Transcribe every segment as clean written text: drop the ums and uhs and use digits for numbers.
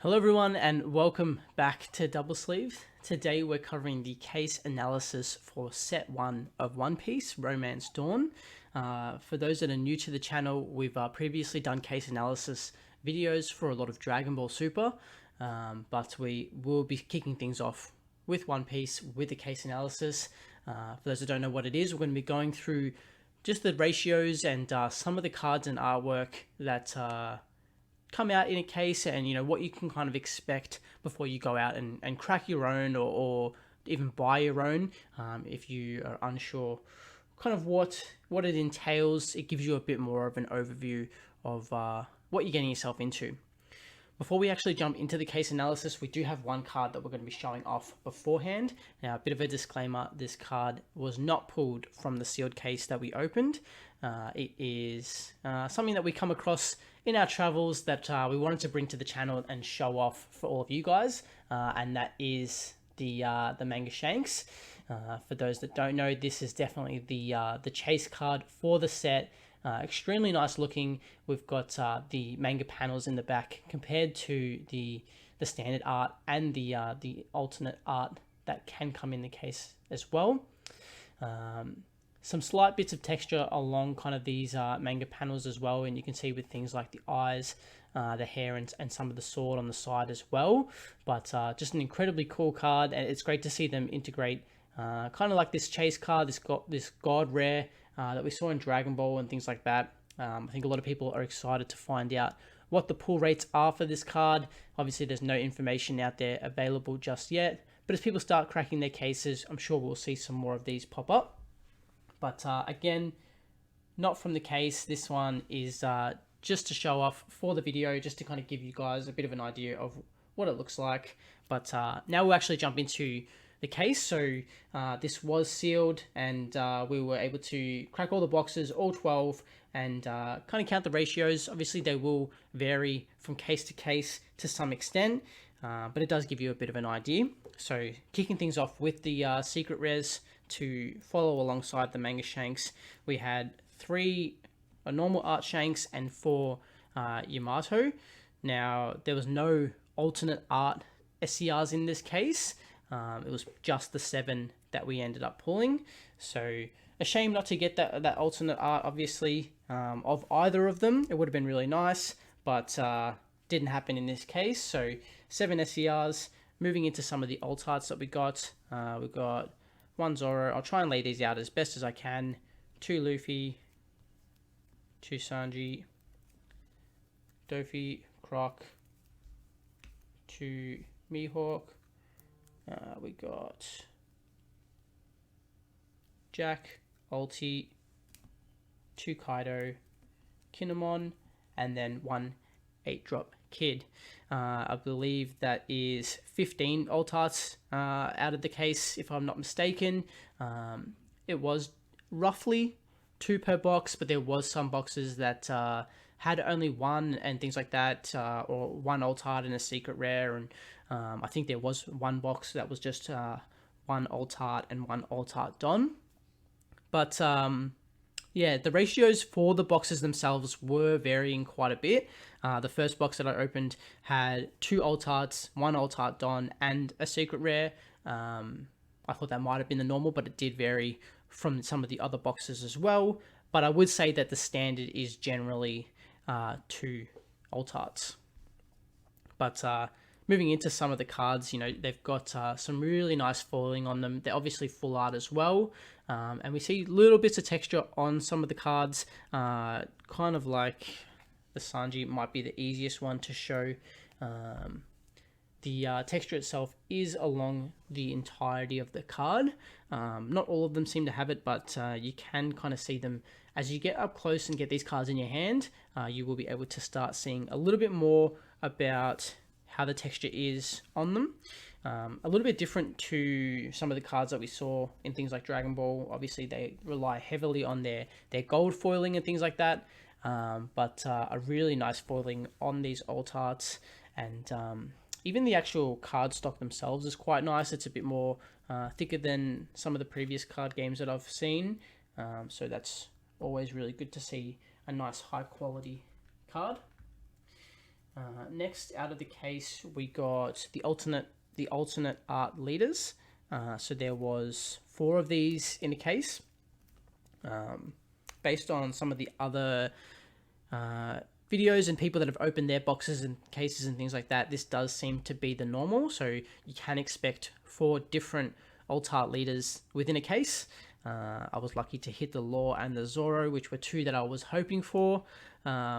Hello everyone and welcome back to Double Sleeve. Today we're covering the case analysis for set 1 of One Piece, Romance Dawn. For those that are new to the channel, we've previously done case analysis videos for a lot of Dragon Ball Super, but we will be kicking things off with One Piece with the case analysis. For those that don't know what it is, we're going to be going through just the ratios and some of the cards and artwork that come out in a case, and what you can kind of expect before you go out and crack your own or even buy your own. If you are unsure kind of what it entails, it gives you a bit more of an overview of what you're getting yourself into. Before we actually jump into the case analysis, we do have one card that we're going to be showing off beforehand. Now, a bit of a disclaimer, this card was not pulled from the sealed case that we opened. It is something that we come across in our travels that we wanted to bring to the channel and show off for all of you guys, and that is the manga shanks. For those that don't know, this is definitely the chase card for the set. Extremely nice looking. We've got the manga panels in the back compared to the standard art and the alternate art that can come in the case as well. Some slight bits of texture along kind of these manga panels as well, and you can see with things like the eyes, the hair, and some of the sword on the side as well. But just an incredibly cool card, and it's great to see them integrate kind of like this chase card, this god rare that we saw in Dragon Ball and things like that. I think a lot of people are excited to find out what the pull rates are for this card. Obviously, there's no information out there available just yet, but as people start cracking their cases, I'm sure we'll see some more of these pop up. But again, not from the case. This one is just to show off for the video, just to kind of give you guys a bit of an idea of what it looks like. But now we'll actually jump into the case. So this was sealed, and we were able to crack all the boxes, all 12, and kind of count the ratios. Obviously, they will vary from case to case to some extent, but it does give you a bit of an idea. So kicking things off with the secret rares to follow alongside the manga shanks, we had 3 normal art shanks and 4 Yamato. Now, there was no alternate art SCRs in this case. It was just the 7 that we ended up pulling. So a shame not to get that alternate art, obviously, of either of them. It would have been really nice, but didn't happen in this case. So 7 SCRs. Moving into some of the alt arts that we got. We got 1 Zoro. I'll try and lay these out as best as I can. 2 Luffy. 2 Sanji. Dofi, Croc. 2 Mihawk. We got Jack, Ulti, 2 Kaido, Kinemon, and then 1 8-drop Kid. I believe that is 15 alt arts out of the case, if I'm not mistaken. It was roughly 2 per box, but there was some boxes that had only 1 and things like that, or 1 alt art and a secret rare, and I think there was 1 box that was just 1 alt art and 1 alt art Don. But yeah, the ratios for the boxes themselves were varying quite a bit. The first box that I opened had 2 alt arts, 1 alt art Don, and a secret rare. I thought that might have been the normal, but it did vary from some of the other boxes as well. But I would say that the standard is generally 2 alt arts. But moving into some of the cards, they've got some really nice foiling on them. They're obviously full art as well. And we see little bits of texture on some of the cards, kind of like the Sanji might be the easiest one to show. The texture itself is along the entirety of the card. Not all of them seem to have it, but you can kind of see them as you get up close and get these cards in your hand. You will be able to start seeing a little bit more about how the texture is on them. A little bit different to some of the cards that we saw in things like Dragon Ball. Obviously, they rely heavily on their gold foiling and things like that. But a really nice foiling on these alt arts, and even the actual card stock themselves is quite nice. It's a bit more thicker than some of the previous card games that I've seen. So that's always really good to see a nice high quality card. Next out of the case, we got the alternate art leaders. So there was 4 of these in a case. Based on some of the other videos and people that have opened their boxes and cases and things like that, this does seem to be the normal. So you can expect 4 different alt art leaders within a case. I was lucky to hit the Law and the Zorro, which were 2 that I was hoping for,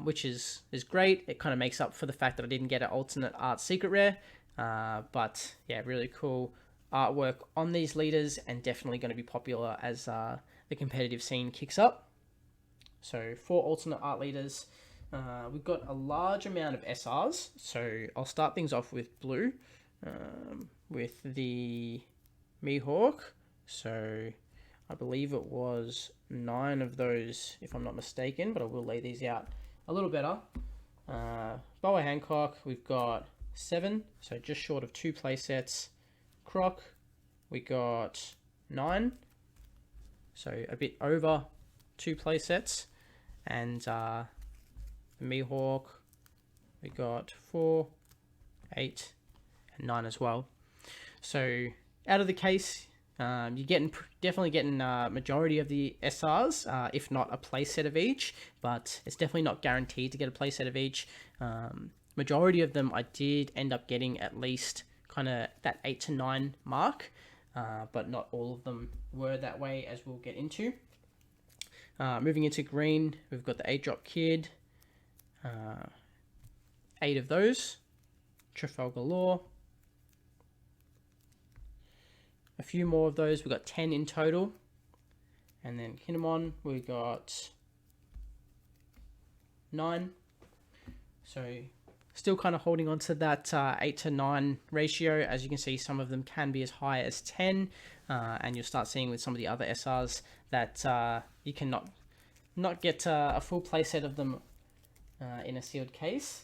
which is great. It kind of makes up for the fact that I didn't get an alternate art secret rare. But yeah, really cool artwork on these leaders, and definitely going to be popular as the competitive scene kicks up. So 4 alternate art leaders. We've got a large amount of SRs. So I'll start things off with blue, with the Mihawk. So I believe it was 9 of those, if I'm not mistaken, but I will lay these out a little better. Boa Hancock, we've got 7, so just short of 2 play sets. Croc, we got 9, so a bit over 2 play sets. And the Mihawk, we got 4, 8, and 9 as well. So out of the case, you're definitely getting majority of the SRs, if not a playset of each, but it's definitely not guaranteed to get a playset of each. Majority of them I did end up getting at least kind of that 8 to 9 mark, but not all of them were that way, as we'll get into. Moving into green, we've got the 8-drop Kid, 8 of those, Trafalgar Law, a few more of those. We've got 10 in total. And then Kinemon, we got 9. So still kind of holding on to that 8 to 9 ratio. As you can see, some of them can be as high as 10. And you'll start seeing with some of the other SRs that you cannot get a full playset of them in a sealed case.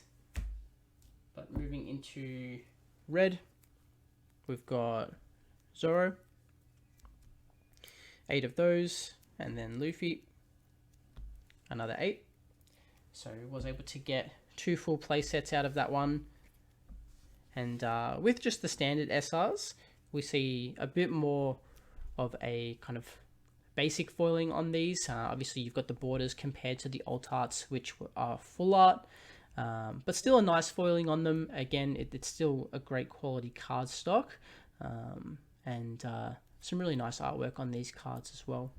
But moving into red, we've got Zoro, 8 of those, and then Luffy, another 8. So was able to get 2 full play sets out of that one. And with just the standard SRs, we see a bit more of a kind of basic foiling on these. Obviously, you've got the borders compared to the alt arts, which are full art, but still a nice foiling on them. Again, it's still a great quality card stock. And some really nice artwork on these cards as well.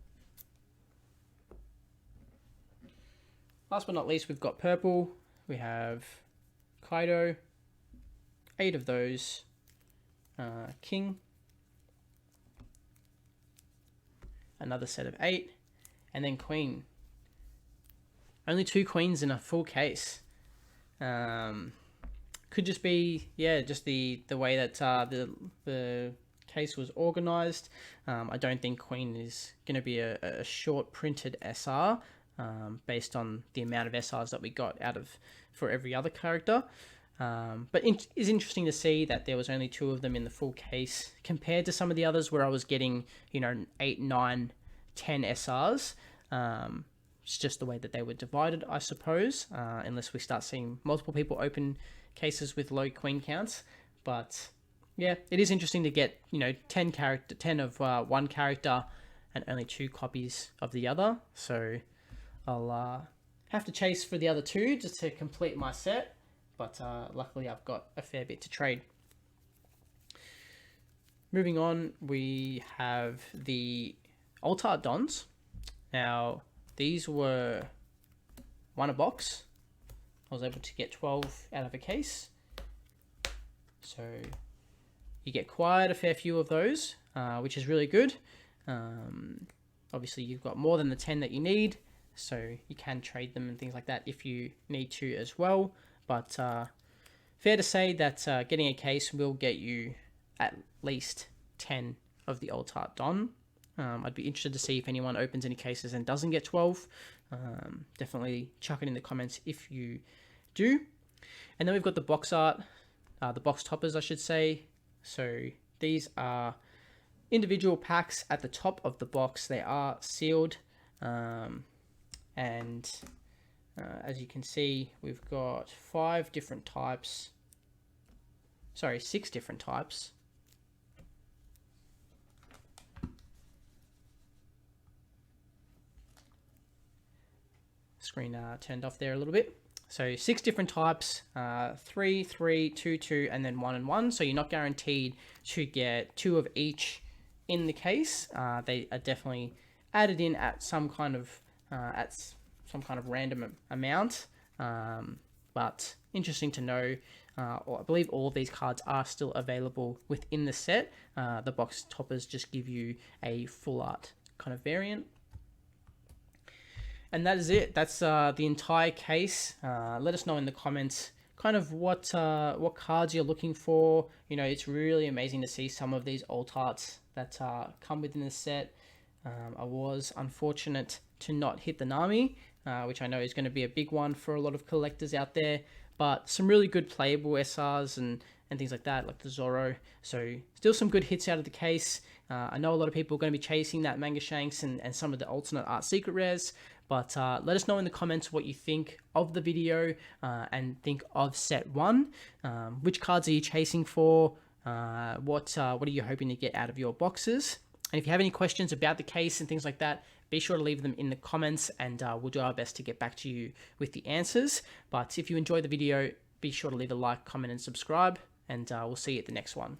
Last but not least, we've got purple. We have Kaido, 8 of those, King, another set of 8, and then Queen. Only 2 queens in a full case. Could just be, yeah, just the way that the case was organized. I don't think Queen is going to be a short printed SR, based on the amount of SRs that we got for every other character. But it's interesting to see that there was only 2 of them in the full case compared to some of the others where I was getting, 8, 9, 10 SRs. It's just the way that they were divided, I suppose, unless we start seeing multiple people open cases with low queen counts. But yeah, it is interesting to get 10 of one character and only 2 copies of the other. So I'll have to chase for the other 2 just to complete my set. But luckily I've got a fair bit to trade. Moving on, we have the alt art Dons. Now, these were 1 a box. I was able to get 12 out of a case. So you get quite a fair few of those, which is really good. Obviously, you've got more than the 10 that you need, so you can trade them and things like that if you need to as well. But fair to say that getting a case will get you at least 10 of the alt art Don. I'd be interested to see if anyone opens any cases and doesn't get 12. Definitely chuck it in the comments if you do. And then we've got the box art, the box toppers, I should say. So these are individual packs at the top of the box. They are sealed, and As you can see, we've got 6 different types. Screen turned off there a little bit. So 6 different types, 3, 3, 2, 2, and then 1 and 1. So you're not guaranteed to get 2 of each in the case. They are definitely added in at some kind of random amount. But interesting to know. I believe all of these cards are still available within the set. The box toppers just give you a full art kind of variant. And that is it. That's the entire case. Let us know in the comments kind of what cards you're looking for. You know, it's really amazing to see some of these alt arts that come within the set. I was unfortunate to not hit the Nami, which I know is going to be a big one for a lot of collectors out there. But some really good playable SRs and things like that, like the Zoro. So still some good hits out of the case. I know a lot of people are going to be chasing that Manga Shanks and some of the alternate art secret rares. But let us know in the comments what you think of the video and think of set 1. Which cards are you chasing for? What are you hoping to get out of your boxes? And if you have any questions about the case and things like that, be sure to leave them in the comments, and we'll do our best to get back to you with the answers. But if you enjoyed the video, be sure to leave a like, comment, and subscribe, and we'll see you at the next one.